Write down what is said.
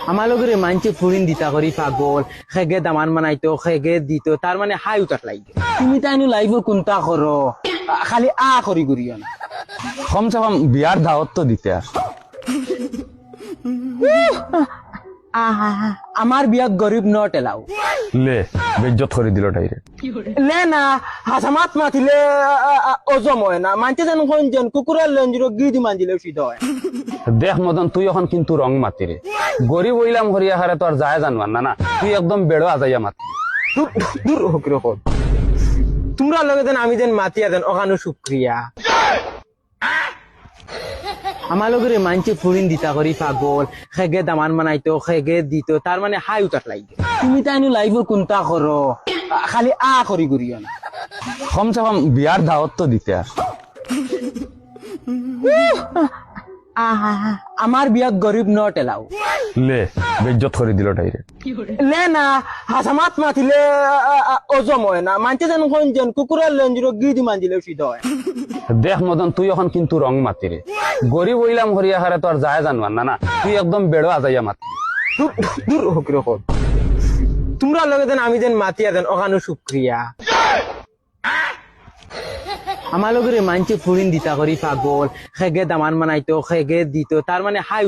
আমার লগরে মানছে ফুরিন দিতা করি পাগল খেগে দামান মানাইতো খেগে দিত তার মানে হাই উঠাক লাগে তুমি তাইনু লাইব কোনটা করো খালি আ করি করিও না কমসে কম বিয়ার দাওয়াত তো দিতে আর আমার বিয়াত গরিব নট এলাও লে বেজ্জত করে দিল টাইরে লে না হাসামাত মাতিলে অজম হয় না মানছে যেন কোন যেন কুকুরের লেঞ্জির গিদি মানজিলে সিদ্ধ হয় দেখ মদন তুই এখন কিন্তু রং মাতিরে গরিব হইলাম হরিয়া হারে তো আর যায় জানবার না না তুই একদম বেড়ো আজাইয়া মাতি দূর হোক রকম তোমরা লগে দেন আমি দেন মাতিয়া দেন ওখানে শুক্রিয়া আমার লগরে মানছে ফুরিন দিতা করি পাগল খেগে দামান মানাইতো খেগে দিত তার মানে হাই উঠাক লাগে তুমি তাইনু লাইব কোনটা করো খালি আ করি করিও না কমসে কম বিয়ার দাওয়াত তো দিতে আর আমার বিয়াত গরিব নট এলাও লে বেজ্জত করে দিল টাইরে লে না হাসামাত মাতিলে অজম হয় না মানছে যেন কোন যেন কুকুরের লেঞ্জির গিদি মানজিলে সিদ্ধ হয় দেখ মদন তুই এখন কিন্তু রং মাতিরে গরিব হইলাম হরিয়া হারে তো আর যায় জানবার না না তুই একদম বেড়ো আজাইয়া মাতি দূর হোক রকম তোমরা লগে দেন আমি দেন মাতিয়া দেন ওখানে শুক্রিয়া আমার লগরে মানছে ফুরিন দিতা করি পাগল খেগে দামান মানাইতো খেগে দিত তার মানে হাই